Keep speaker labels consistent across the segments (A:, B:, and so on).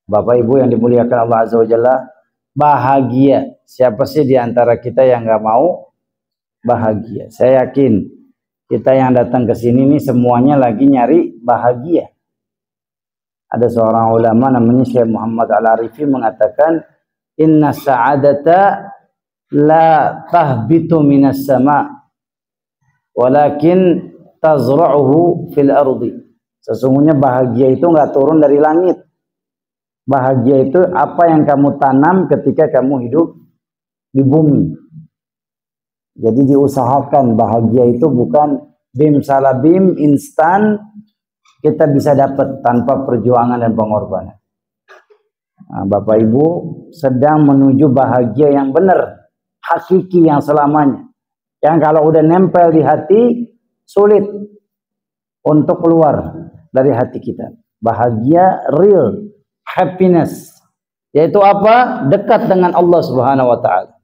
A: Bapak Ibu yang dimuliakan Allah Azza wa Jalla, bahagia. Siapa sih di antara kita yang nggak mau bahagia? Saya yakin kita yang datang ke sini nih semuanya lagi nyari bahagia. Ada seorang ulama namanya Syekh Muhammad Al-Arifi mengatakan, inna sa'adata la tahbitu minas sama' walakin tazra'uhu fil ardi. Sesungguhnya bahagia itu nggak turun dari langit. Bahagia itu apa yang kamu tanam ketika kamu hidup di bumi. Jadi diusahakan. Bahagia itu bukan bim salabim instan kita bisa dapat tanpa perjuangan dan pengorbanan. Nah, Bapak Ibu sedang menuju bahagia yang benar, hakiki yang selamanya. Yang kalau udah nempel di hati sulit untuk keluar dari hati kita. Bahagia real, happiness, yaitu apa? Dekat dengan Allah Subhanahu wa taala.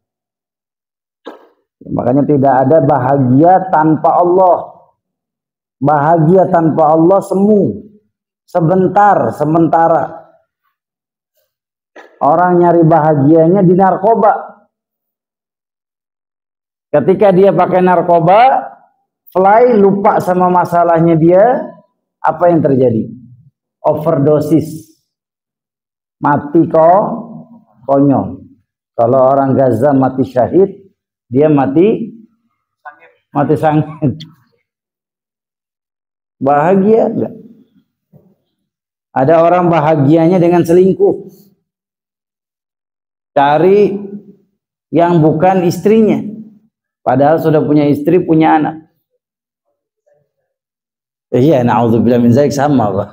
A: Makanya tidak ada bahagia tanpa Allah. Bahagia tanpa Allah semu, sebentar, sementara. Orang nyari bahagianya di narkoba. Ketika dia pakai narkoba, fly, lupa sama masalahnya dia, apa yang terjadi? Overdosis. Mati konyol. Kalau orang Gaza mati syahid, dia mati sangit. Bahagia enggak? Ada orang bahagianya dengan selingkuh. Cari yang bukan istrinya. Padahal sudah punya istri, punya anak. Iya, na'udzubillah min dzalik sama, Pak.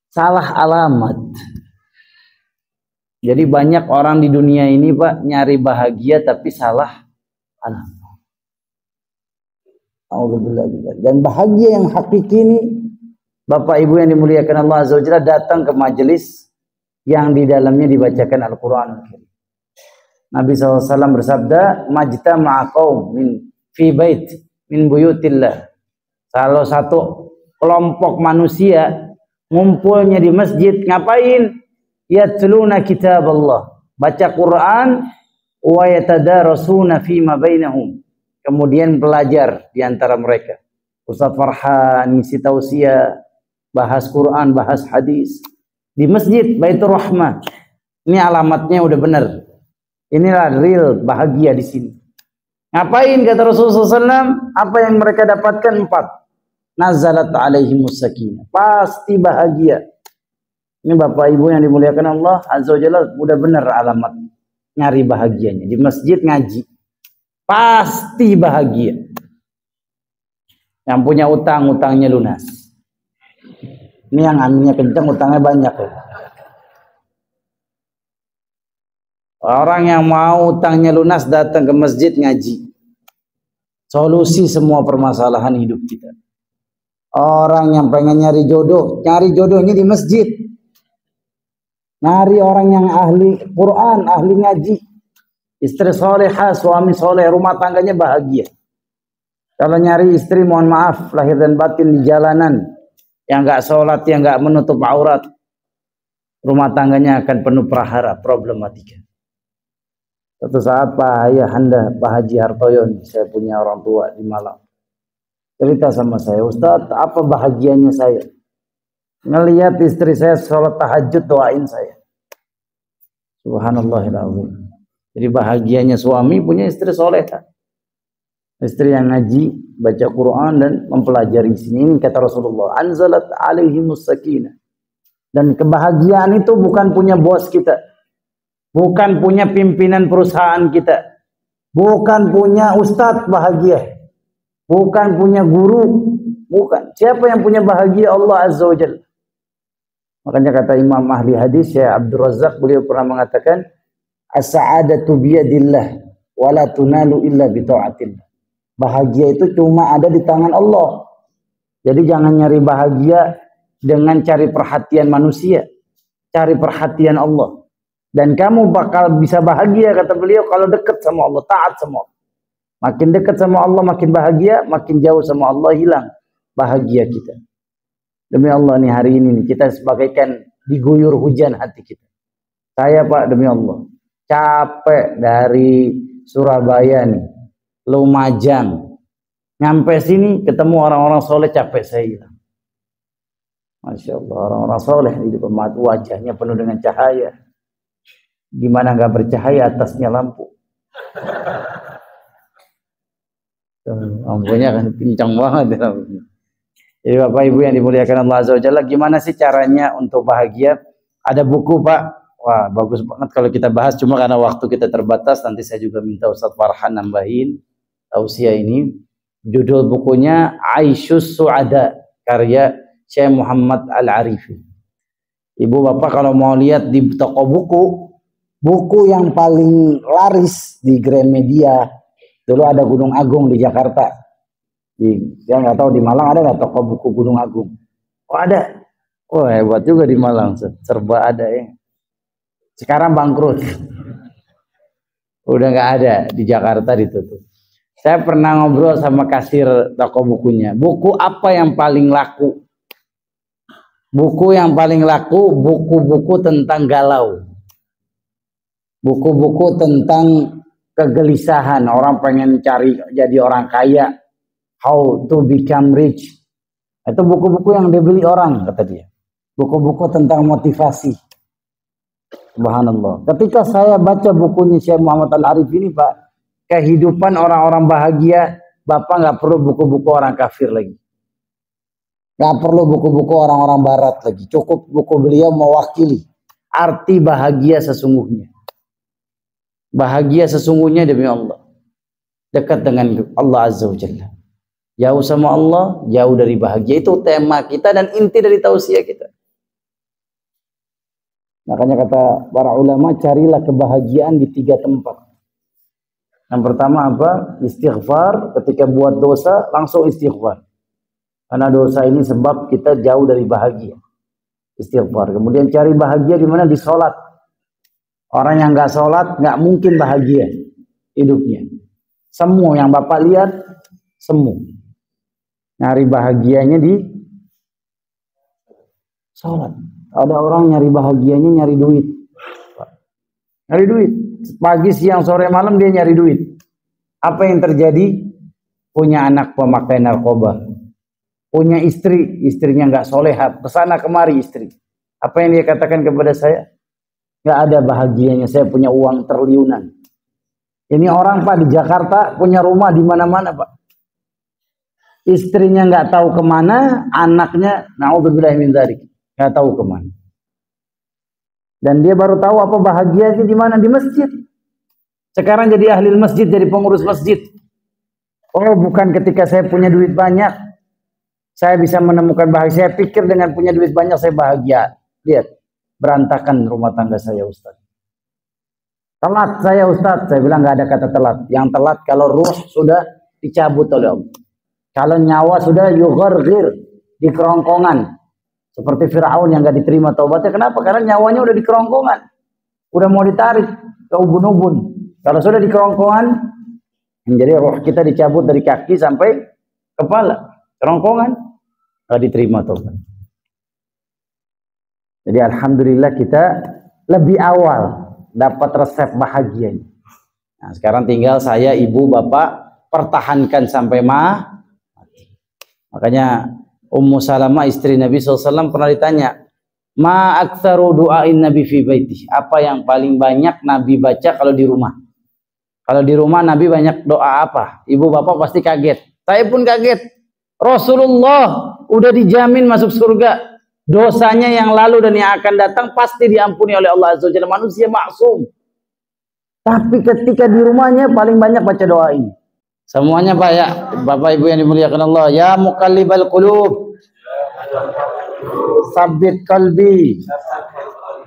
A: Salah alamat. Jadi banyak orang di dunia ini, Pak, nyari bahagia tapi salah alamat. Dan bahagia yang hakiki ini, Bapak Ibu yang dimuliakan Allah Azza wa Jalla, datang ke majelis yang di dalamnya dibacakan Al-Quran. Nabi SAW bersabda, majtama'a qaum min fi bait min buyutillah. Kalau satu kelompok manusia ngumpulnya di masjid, ngapain? Yatluna kitab Allah, baca Quran, wa yatadarasuna fima bainahum. Kemudian belajar di antara mereka. Ustaz Farhan ngisi tausiah, bahas Quran, bahas hadis di masjid Baitur Rahmah. Ini alamatnya udah benar. Inilah real bahagia di sini. Ngapain kata Rasulullah SAW? Apa yang mereka dapatkan? 4. Nazalat alaihimus sakinah. Pasti bahagia. Ini Bapak Ibu yang dimuliakan Allah Azza wa Jalla, udah benar alamat nyari bahagianya. Di masjid ngaji. Pasti bahagia. Yang punya utang, utangnya lunas. Ini yang aminnya kencang, utangnya banyak. Orang yang mau utangnya lunas datang ke masjid ngaji. Solusi semua permasalahan hidup kita. Orang yang pengen nyari jodoh, nyari jodohnya di masjid. Nyari orang yang ahli Quran, ahli ngaji. Istri solehah, suami soleh, rumah tangganya bahagia. Kalau nyari istri, mohon maaf, lahir dan batin di jalanan, yang nggak sholat, yang nggak menutup aurat, rumah tangganya akan penuh prahara, problematika. Suatu saat Pak Ayahanda, Pak Haji Hartoyo, saya punya orang tua di Malang, cerita sama saya, Ustadz, apa bahagianya saya? Ngelihat istri saya sholat tahajud, doain saya. Subhanallahirrahmanirrahim. Jadi bahagianya suami punya istri solehah. Istri yang ngaji, baca Quran dan mempelajari sini. Ini kata Rasulullah, anzalat alaihimus sakinah. Dan kebahagiaan itu bukan punya bos kita. Bukan punya pimpinan perusahaan kita. Bukan punya ustadz bahagia. Bukan punya guru. Bukan. Siapa yang punya bahagia? Allah Azza wa Jalla. Makanya kata Imam ahli hadis, Syekh Abdul Razak, beliau pernah mengatakan, as-sa'adatu biyadillah wa la tunalu illa bi ta'atillah. Bahagia itu cuma ada di tangan Allah. Jadi jangan nyari bahagia dengan cari perhatian manusia. Cari perhatian Allah. Dan kamu bakal bisa bahagia, kata beliau, kalau dekat sama Allah, taat sama Allah. Makin dekat sama Allah makin bahagia, makin jauh sama Allah hilang bahagia kita. Demi Allah nih hari ini nih, kita sebagaikan diguyur hujan hati kita. Saya Pak demi Allah capek dari Surabaya nih, Lumajang, nyampe sini ketemu orang-orang soleh capek saya hilang. Masya Allah, orang-orang soleh di depan mata, wajahnya penuh dengan cahaya. Gimana nggak bercahaya, atasnya lampu. Lampunya kan pincang banget. Jadi Bapak Ibu yang dimuliakan Allah Azza wa Jalla, gimana sih caranya untuk bahagia? Ada buku Pak, wah bagus banget kalau kita bahas, cuma karena waktu kita terbatas, nanti saya juga minta Ustaz Farhan nambahin tausiah ini. Judul bukunya Aisyus Su'ada, karya Syekh Muhammad Al-Arifi. Ibu Bapak kalau mau lihat di toko buku yang paling laris di Gramedia, dulu ada Gunung Agung di Jakarta. Saya nggak tahu di Malang ada nggak toko buku Gunung Agung? Oh ada. Oh hebat juga di Malang, serba ada ya. Sekarang bangkrut. Udah nggak ada, di Jakarta ditutup. Saya pernah ngobrol sama kasir toko bukunya. Buku apa yang paling laku? Buku yang paling laku, buku-buku tentang galau. Buku-buku tentang kegelisahan. Orang pengen cari jadi orang kaya. How to become rich. Itu buku-buku yang dibeli orang, kata dia. Buku-buku tentang motivasi. Subhanallah. Ketika saya baca bukunya Syekh Muhammad Al-Arif ini Pak, kehidupan orang-orang bahagia, Bapak nggak perlu buku-buku orang kafir lagi. Nggak perlu buku-buku orang-orang barat lagi. Cukup buku beliau mewakili arti bahagia sesungguhnya. Bahagia sesungguhnya demi Allah. Dekat dengan Allah Azza wa Jalla. Jauh sama Allah, jauh dari bahagia. Itu tema kita dan inti dari tausiah kita. Makanya kata para ulama, carilah kebahagiaan di 3 tempat. Yang pertama apa? Istighfar. Ketika buat dosa, langsung istighfar. Karena dosa ini sebab kita jauh dari bahagia. Istighfar. Kemudian cari bahagia di mana? Di sholat. Orang yang nggak sholat nggak mungkin bahagia hidupnya. Semu yang Bapak lihat, semu. Nyari bahagianya di sholat. Ada orang nyari bahagianya nyari duit. Nyari duit. Pagi, siang, sore, malam dia nyari duit. Apa yang terjadi? Punya anak pemakai narkoba. Punya istri, istrinya nggak soleha. Kesana kemari istri. Apa yang dia katakan kepada saya? Nggak ada bahagianya. Saya punya uang triliunan. Ini orang Pak di Jakarta punya rumah di mana-mana Pak. Istrinya nggak tahu kemana, anaknya naudzubillah min dzalik, nggak tahu kemana. Dan dia baru tahu apa bahagianya di mana, di masjid. Sekarang jadi ahli masjid, jadi pengurus masjid. Oh, bukan ketika saya punya duit banyak saya bisa menemukan bahagia. Saya pikir dengan punya duit banyak saya bahagia. Lihat, berantakan rumah tangga saya Ustaz. Telat saya Ustaz, saya bilang nggak ada kata telat. Yang telat kalau ruh sudah dicabut oleh Allah. Kalau nyawa sudah yugharghir, di kerongkongan. Seperti Fir'aun yang nggak diterima taubatnya. Kenapa? Karena nyawanya udah di kerongkongan. Udah mau ditarik ke ubun-ubun. Kalau sudah di kerongkongan, jadi roh kita dicabut dari kaki sampai kepala. Kerongkongan, nggak diterima taubat. Jadi alhamdulillah kita lebih awal dapat resep bahagianya. Nah, sekarang tinggal saya, ibu, bapak pertahankan sampai mati. Makanya Ummu Salamah istri Nabi SAW pernah ditanya, ma aktsaru du'ain Nabi fi baiti. Apa yang paling banyak Nabi baca kalau di rumah? Kalau di rumah Nabi banyak doa apa? Ibu bapak pasti kaget. Saya pun kaget. Rasulullah udah dijamin masuk surga. Dosanya yang lalu dan yang akan datang pasti diampuni oleh Allah Azza wa Jalla. Manusia maksum. Tapi ketika di rumahnya paling banyak baca doa ini. Semuanya Pak ya, Bapak Ibu yang dimuliakan Allah. Ya muqallibal qulub, sabbit qalbi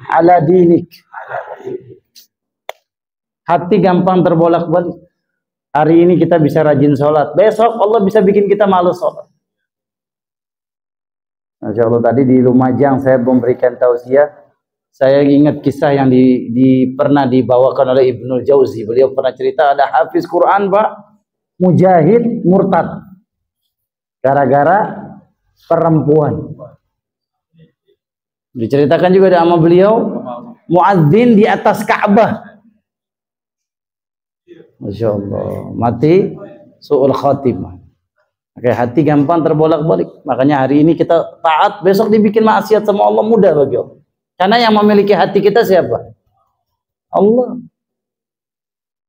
A: ala dinik. Hati gampang terbolak-balik. Hari ini kita bisa rajin sholat. Besok Allah bisa bikin kita malas sholat. Masya Allah, tadi di Lumajang saya memberikan tausiah. Saya ingat kisah yang pernah dibawakan oleh Ibnul Jauzi. Beliau pernah cerita ada hafiz Quran Pak, mujahid murtad gara-gara perempuan. Diceritakan juga sama beliau, muadzin di atas Ka'bah. Masya Allah, mati su'ul khatimah. Oke, hati gampang terbolak-balik. Makanya hari ini kita taat, besok dibikin maksiat sama Allah mudah bagi Allah. Karena yang memiliki hati kita siapa? Allah.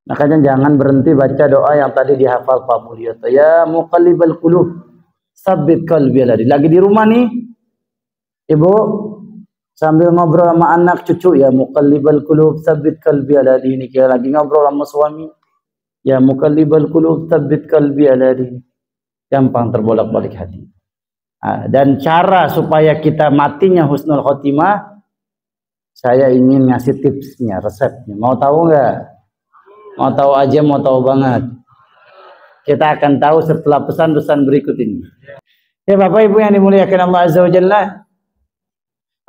A: Makanya jangan berhenti baca doa yang tadi dihafal Pak Mulyo. Ya muqallibal qulub, tsabbit qalbi ala. Lagi di rumah nih, Ibu, sambil ngobrol sama anak cucu, ya muqallibal qulub, tsabbit qalbi ala dini. Kayak lagi ngobrol sama suami, ya muqallibal qulub, tsabbit qalbi ala dini. Gampang terbolak-balik hati. Dan cara supaya kita matinya husnul khotimah, saya ingin ngasih tipsnya, resepnya. Mau tahu nggak? Mau tahu aja, mau tahu banget. Kita akan tahu setelah pesan-pesan berikut ini. Ya Bapak Ibu yang dimuliakan Allah Azza wa Jalla,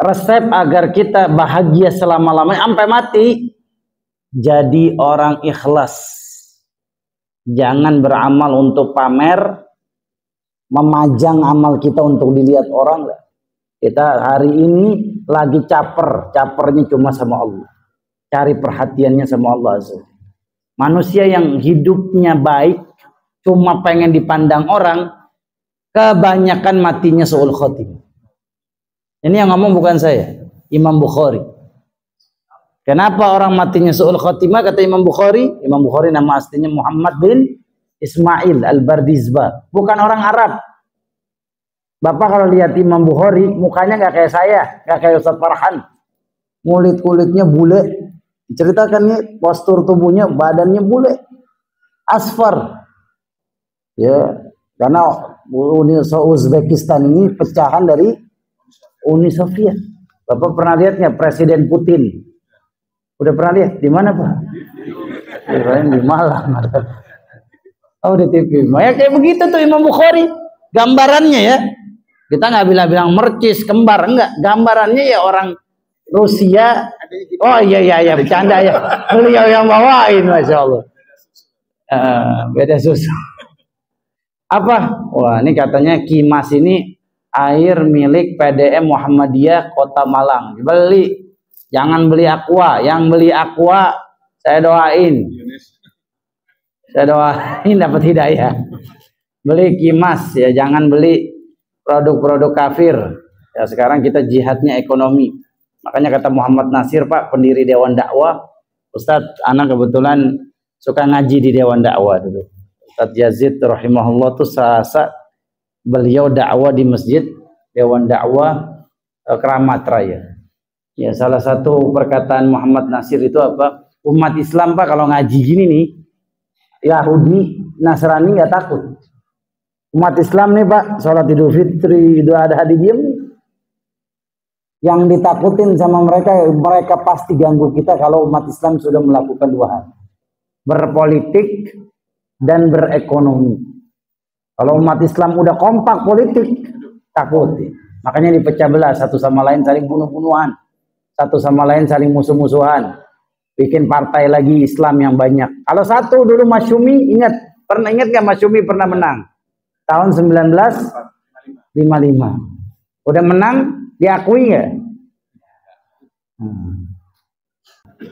A: resep agar kita bahagia selama-lamanya sampai mati, jadi orang ikhlas. Jangan beramal untuk pamer, memajang amal kita untuk dilihat orang. Kita hari ini lagi capernya cuma sama Allah, cari perhatiannya sama Allah Azza. Manusia yang hidupnya baik cuma pengen dipandang orang, kebanyakan matinya su'ul khotimah. Ini yang ngomong bukan saya, Imam Bukhari. Kenapa orang matinya su'ul khotimah? Kata Imam Bukhari. Imam Bukhari nama aslinya Muhammad bin Ismail Al-Bardizbah, bukan orang Arab. Bapak kalau lihat Imam Bukhari, mukanya nggak kayak saya, nggak kayak Ustaz Farhan. Kulit-kulitnya bule. Diceritakan nih, postur tubuhnya, badannya bule. Asfar. Ya, karena Uni Uzbekistan ini pecahan dari Uni Soviet. Bapak pernah lihatnya Presiden Putin? Udah pernah lihat? Di mana Pak? Di Malang. Oh di TV. Ya kayak begitu tuh Imam Bukhari. Gambarannya ya. Kita nggak bilang mercis, kembar. Enggak. Gambarannya ya orang Rusia. Oh iya bercanda ya. Beliau yang bawain, Masya Allah. Beda susu. Apa? Wah ini katanya Kimas ini air milik PDM Muhammadiyah Kota Malang. Beli. Jangan beli Aqua. Yang beli Aqua saya doain. Saya doain dapat hidayah. Beli Kimas ya, jangan beli produk-produk kafir. Ya sekarang kita jihadnya ekonomi. Makanya kata Muhammad Nasir Pak, pendiri Dewan Dakwah, Ustadz, anak kebetulan suka ngaji di Dewan Dakwah dulu. Ustadz Yazid rahimahullah tuh Selasa beliau dakwah di masjid Dewan Dakwah Keramat Raya. Ya salah satu perkataan Muhammad Nasir itu apa? Umat Islam Pak kalau ngaji gini nih, Yahudi, Nasrani nggak takut. Umat Islam nih Pak, sholat Idul Fitri, Idul Adha diem. Yang ditakutin sama mereka pasti ganggu kita kalau umat Islam sudah melakukan dua hal. Berpolitik dan berekonomi. Kalau umat Islam udah kompak politik, takut. Makanya dipecah belah, satu sama lain saling bunuh-bunuhan. Satu sama lain saling musuh-musuhan. Bikin partai lagi Islam yang banyak. Kalau satu dulu Masyumi, pernah ingat gak Masyumi pernah menang? Tahun 1955. Udah menang, diakui ya?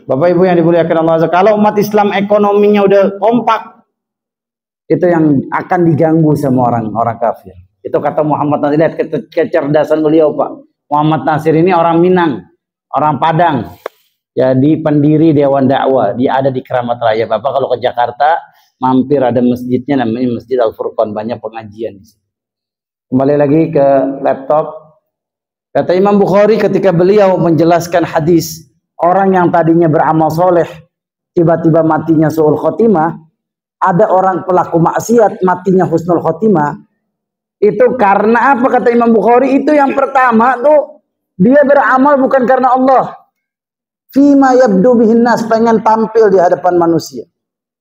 A: Bapak Ibu yang dimuliakan Allah, kalau umat Islam ekonominya udah kompak, itu yang akan diganggu sama orang kafir. Itu kata Muhammad Nasir. Lihat kecerdasan beliau Pak. Muhammad Nasir ini orang Minang, orang Padang. Jadi pendiri Dewan Dakwah, dia ada di Keramat Raya. Bapak kalau ke Jakarta, mampir ada masjidnya namanya Masjid Al-Furqan, banyak pengajian di sini. Kembali lagi ke laptop. Kata Imam Bukhari ketika beliau menjelaskan hadis, orang yang tadinya beramal soleh, tiba-tiba matinya su'ul khotimah, ada orang pelaku maksiat, matinya husnul khotimah, itu karena apa kata Imam Bukhari? Itu yang pertama tuh, dia beramal bukan karena Allah. Fima yabdu bihin nas, pengen tampil di hadapan manusia.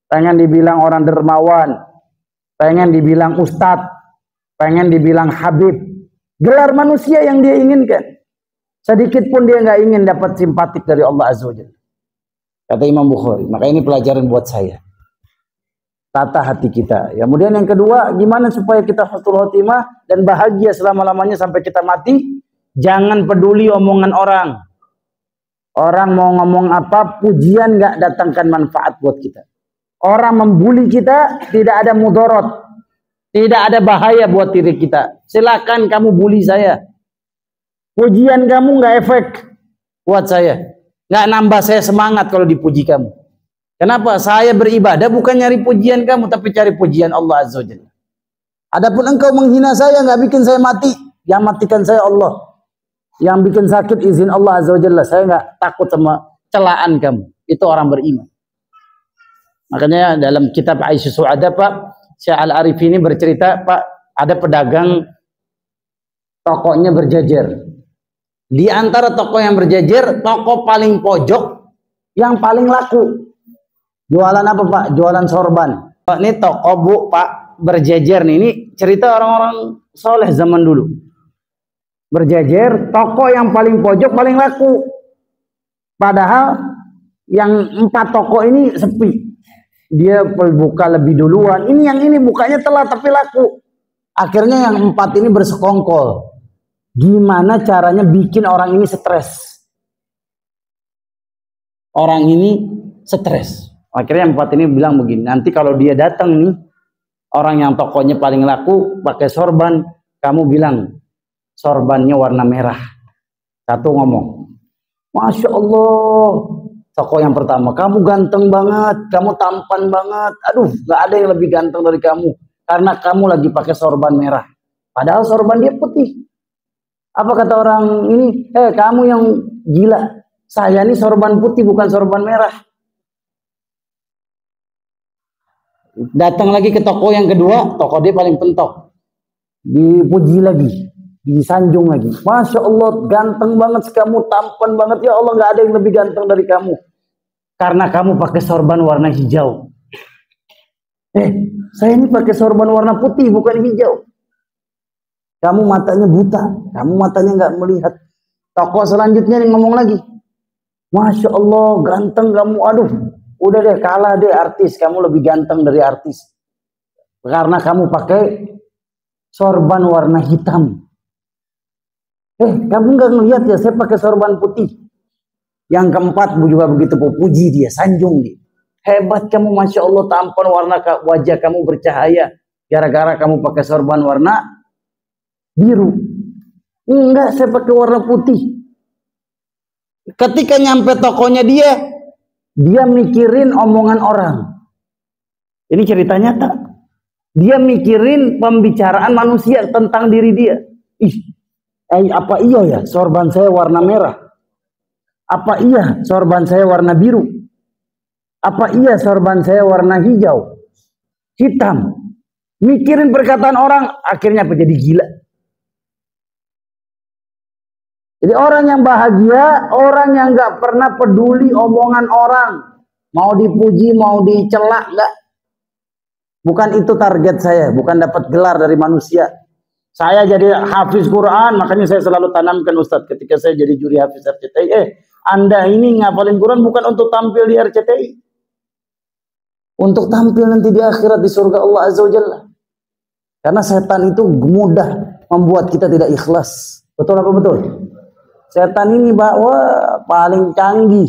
A: Pengen dibilang orang dermawan, pengen dibilang ustadz, pengen dibilang habib. Gelar manusia yang dia inginkan. Sedikit pun dia nggak ingin dapat simpatik dari Allah Azza wa Jalla. Kata Imam Bukhari. Maka ini pelajaran buat saya. Tata hati kita. Ya, kemudian yang kedua, gimana supaya kita husnul khotimah dan bahagia selama-lamanya sampai kita mati? Jangan peduli omongan orang. Orang mau ngomong apa, pujian nggak datangkan manfaat buat kita. Orang membuli kita, tidak ada mudorot. Tidak ada bahaya buat diri kita. Silakan kamu bully saya. Pujian kamu nggak efek buat saya. Nggak nambah saya semangat kalau dipuji kamu. Kenapa? Saya beribadah bukan nyari pujian kamu, tapi cari pujian Allah Azza wa Jalla. Adapun engkau menghina saya, nggak bikin saya mati. Yang matikan saya Allah. Yang bikin sakit izin Allah Azza wa Jalla. Saya nggak takut sama celaan kamu. Itu orang beriman. Makanya dalam kitab Aisyah Su'ada, Pak, Syekh Al-Arif ini bercerita, Pak, ada pedagang tokonya berjejer. Di antara toko yang berjejer, toko paling pojok yang paling laku. Jualan apa, Pak? Jualan sorban. Pak, ini toko, Bu, Pak, berjejer nih. Ini cerita orang-orang soleh zaman dulu. Berjejer, toko yang paling pojok paling laku. Padahal yang 4 toko ini sepi. Dia buka lebih duluan. Ini yang ini bukanya telat tapi laku. Akhirnya yang 4 ini bersekongkol. Gimana caranya bikin orang ini stres? Orang ini stres. Akhirnya yang 4 ini bilang begini, nanti kalau dia datang nih, orang yang tokonya paling laku pakai sorban, kamu bilang sorbannya warna merah. Satu ngomong, Masya Allah. Toko yang pertama, kamu ganteng banget, kamu tampan banget. Aduh, gak ada yang lebih ganteng dari kamu. Karena kamu lagi pakai sorban merah. Padahal sorban dia putih. Apa kata orang ini? Kamu yang gila. Saya ini sorban putih, bukan sorban merah. Datang lagi ke toko yang kedua, toko dia paling pentok. Dipuji lagi, disanjung lagi. Masya Allah, ganteng banget kamu, tampan banget. Ya Allah, gak ada yang lebih ganteng dari kamu. Karena kamu pakai sorban warna hijau. Saya ini pakai sorban warna putih, bukan hijau. Kamu matanya buta, kamu matanya nggak melihat. Tokoh selanjutnya yang ngomong lagi, Masya Allah, ganteng kamu. Aduh, udah deh, kalah deh artis. Kamu lebih ganteng dari artis. Karena kamu pakai sorban warna hitam. Kamu nggak ngelihat ya, saya pakai sorban putih. Yang keempat juga begitu, puji dia, sanjung dia. Hebat kamu, Masya Allah, tampan, warna wajah kamu bercahaya. Gara-gara kamu pakai sorban warna biru. Enggak, saya pakai warna putih. Ketika nyampe tokonya dia mikirin omongan orang. Ini cerita nyata. Dia mikirin pembicaraan manusia tentang diri dia. Apa iya ya sorban saya warna merah? Apa iya sorban saya warna biru? Apa iya sorban saya warna hijau? Hitam. Mikirin perkataan orang, akhirnya apa? Jadi gila. Jadi orang yang bahagia, orang yang gak pernah peduli omongan orang. Mau dipuji, mau dicela, enggak. Bukan itu target saya, bukan dapat gelar dari manusia. Saya jadi hafiz Quran, makanya saya selalu tanamkan Ustadz ketika saya jadi juri hafiz RCTI. Anda ini ngapalin Quran bukan untuk tampil di RCTI. Untuk tampil nanti di akhirat di surga Allah Azza wa Jalla. Karena setan itu mudah membuat kita tidak ikhlas. Betul apa betul? Setan ini paling canggih.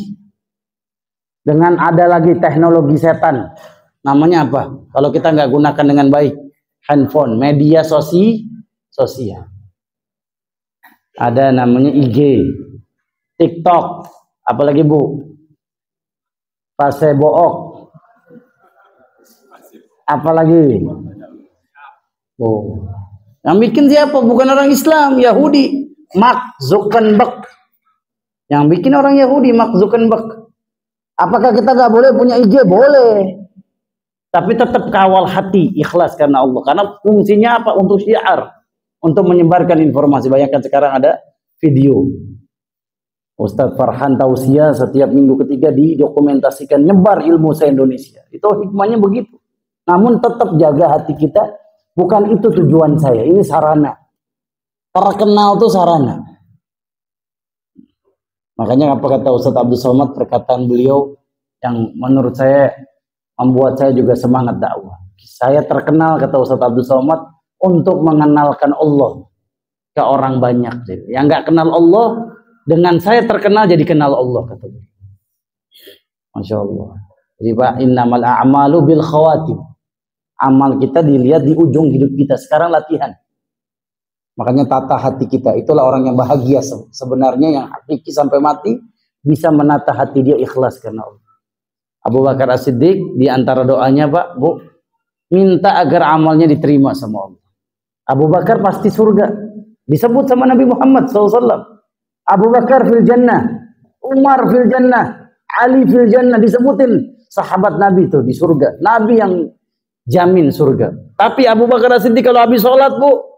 A: Dengan ada lagi teknologi setan. Namanya apa? Kalau kita nggak gunakan dengan baik. Handphone, media sosial. Ada namanya IG, TikTok, apalagi Bu? Facebook, apalagi? Yang bikin siapa? Bukan orang Islam, Yahudi, Mark Zuckerberg. Yang bikin orang Yahudi, Mark Zuckerberg. Apakah kita nggak boleh punya IG? Boleh. Tapi tetap kawal hati, ikhlas karena Allah. Karena fungsinya apa? Untuk syiar. Untuk menyebarkan informasi. Bayangkan sekarang ada video. Ustadz Farhan Tausia setiap minggu ketiga didokumentasikan. Nyebar ilmu se-Indonesia. Itu hikmahnya begitu. Namun tetap jaga hati kita. Bukan itu tujuan saya. Ini sarana. Terkenal itu sarana. Makanya apa kata Ustadz Abdul Somad, perkataan beliau yang menurut saya membuat saya juga semangat dakwah. Saya terkenal, kata Ustadz Abdul Somad, untuk mengenalkan Allah. ke orang banyak. Yang nggak kenal Allah, dengan saya terkenal jadi kenal Allah, kata beliau. Masya Allah. Jadi Pak, innamal a'malu bil khawatim. Amal kita dilihat di ujung hidup kita. Sekarang latihan. Makanya tata hati kita. Itulah orang yang bahagia sebenarnya, yang hakiki sampai mati bisa menata hati dia ikhlas karena Allah. Abu Bakar As-Siddiq di antara doanya, Pak, Bu, minta agar amalnya diterima sama Allah. Abu Bakar pasti surga. Disebut sama Nabi Muhammad SAW. Abu Bakar fil jannah, Umar fil jannah, Ali fil jannah, disebutin sahabat Nabi itu di surga. Nabi yang jamin surga. Tapi Abu Bakar As-Siddiq kalau habis sholat, Bu,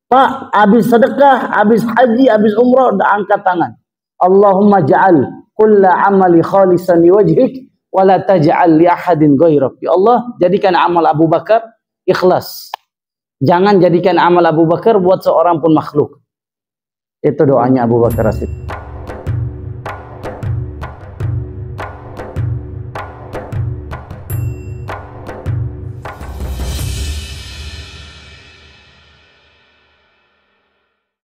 A: Pak, habis sedekah, habis haji, habis umrah, udah angkat tangan. Allahumma ja'al kulla amali khalisan liwajhik wa la taj'al li ahadin ghairak. Ya Allah, jadikan amal Abu Bakar ikhlas. Jangan jadikan amal Abu Bakar buat seorang pun makhluk. Itu doanya Abu Bakar As-Siddiq.